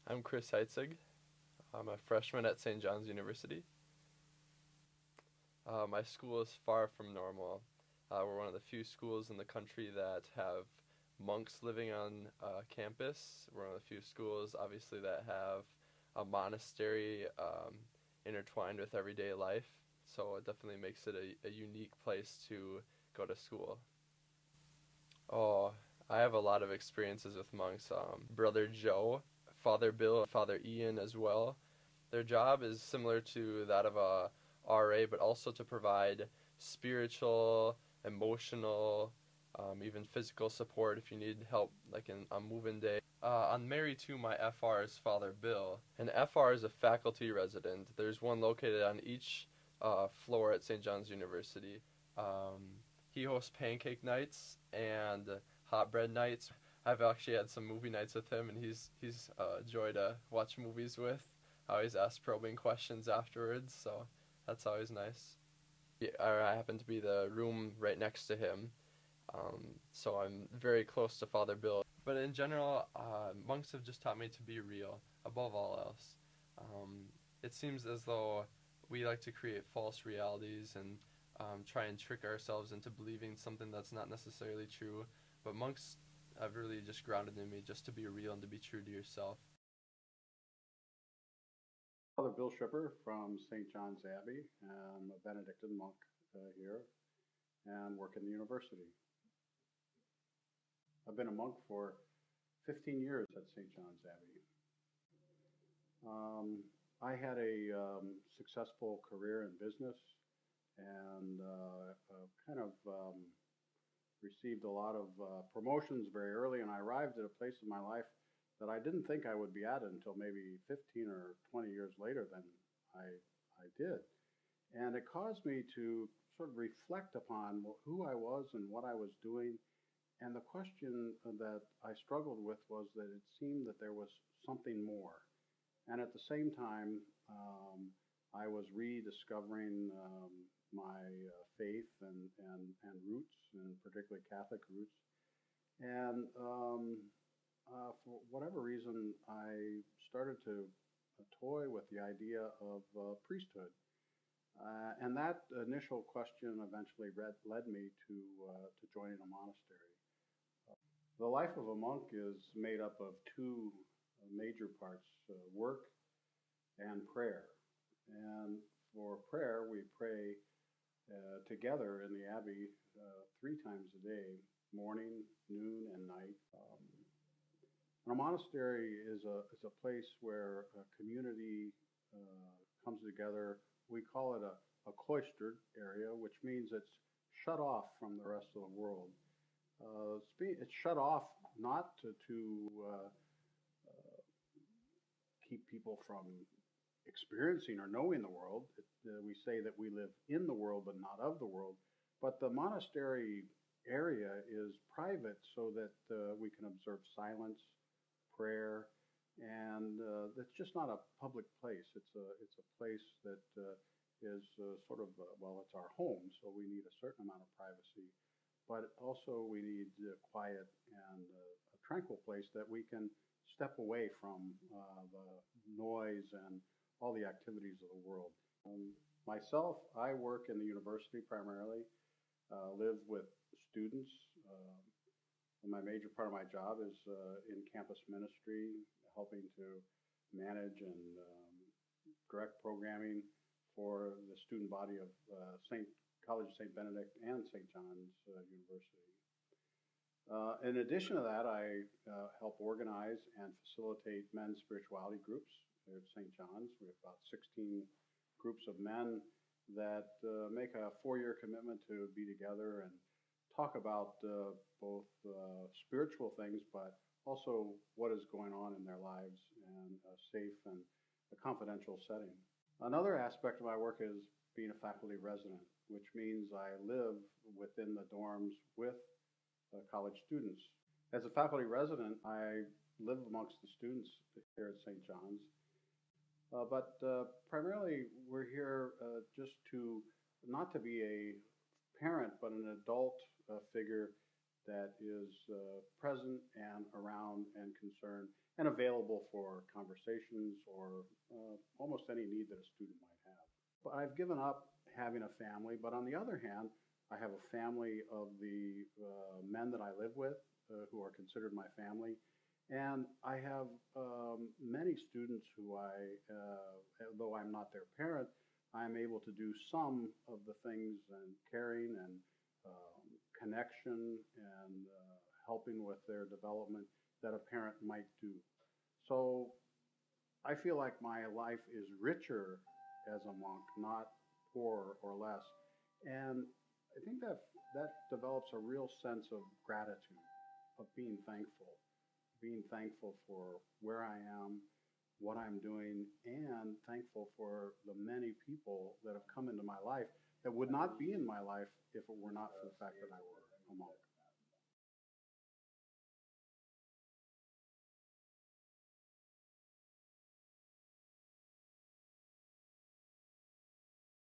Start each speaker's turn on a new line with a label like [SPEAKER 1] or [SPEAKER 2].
[SPEAKER 1] I'm Chris Heitzig. I'm a freshman at St. John's University. My school is far from normal. We're one of the few schools in the country that have monks living on campus. We're one of the few schools, obviously, that have a monastery intertwined with everyday life. So it definitely makes it a unique place to go to school. Oh, I have a lot of experiences with monks. Brother Joe, Father Bill, Father Ian as well. Their job is similar to that of a RA, but also to provide spiritual, emotional, even physical support if you need help, like on move-in day. On Mary 2, my FR is Father Bill, and FR is a faculty resident. There's one located on each floor at St. John's University. He hosts pancake nights and hot bread nights. I've actually had some movie nights with him, and he's a joy to watch movies with. I always ask probing questions afterwards, so that's always nice. Yeah, I happen to be the room right next to him, so I'm very close to Father Bill. But in general, monks have just taught me to be real, above all else. It seems as though we like to create false realities and try and trick ourselves into believing something that's not necessarily true, but monks have really just grounded in me just to be real and to be true to yourself.
[SPEAKER 2] Father Bill Shipper from St. John's Abbey. I'm a Benedictine monk here and work in the university. I've been a monk for 15 years at St. John's Abbey. I had a successful career in business and kind of received a lot of promotions very early, and I arrived at a place in my life that I didn't think I would be at until maybe 15 or 20 years later than I did. And it caused me to sort of reflect upon who I was and what I was doing. And the question that I struggled with was that it seemed that there was something more. And at the same time, I was rediscovering my faith and roots, and particularly Catholic roots. And for whatever reason, I started to toy with the idea of priesthood. And that initial question eventually led me to joining a monastery. The life of a monk is made up of two major parts, work and prayer. And for prayer, we pray together in the Abbey 3 times a day, morning, noon, and night. And a monastery is a place where a community comes together. We call it a cloistered area, which means it's shut off from the rest of the world. It's shut off not to keep people from experiencing or knowing the world. We say that we live in the world but not of the world. But the monastery area is private so that we can observe silence, prayer, and it's just not a public place. It's a place that is sort of well, it's our home, so we need a certain amount of privacy, but also we need quiet and a tranquil place that we can step away from the noise and all the activities of the world. Myself, I work in the university primarily, live with students. My major part of my job is in campus ministry, helping to manage and direct programming for the student body of College of St. Benedict and St. John's University. In addition to that, I help organize and facilitate men's spirituality groups at St. John's. We have about 16 groups of men that make a 4-year commitment to be together and talk about both spiritual things, but also what is going on in their lives in a safe and a confidential setting. Another aspect of my work is being a faculty resident, which means I live within the dorms with college students. As a faculty resident, I live amongst the students here at St. John's, but primarily we're here just to not to be a parent, but an adult figure that is present and around and concerned and available for conversations or almost any need that a student might have. But I've given up having a family, but on the other hand, I have a family of the men that I live with who are considered my family. And I have many students who though I'm not their parent, I'm able to do some of the things and caring and connection and helping with their development that a parent might do. So I feel like my life is richer as a monk, not poorer or less. And I think that develops a real sense of gratitude, of being thankful for where I am, what I'm doing, and thankful for the many people that have come into my life that would not be in my life if it were not for the fact that I were a monk.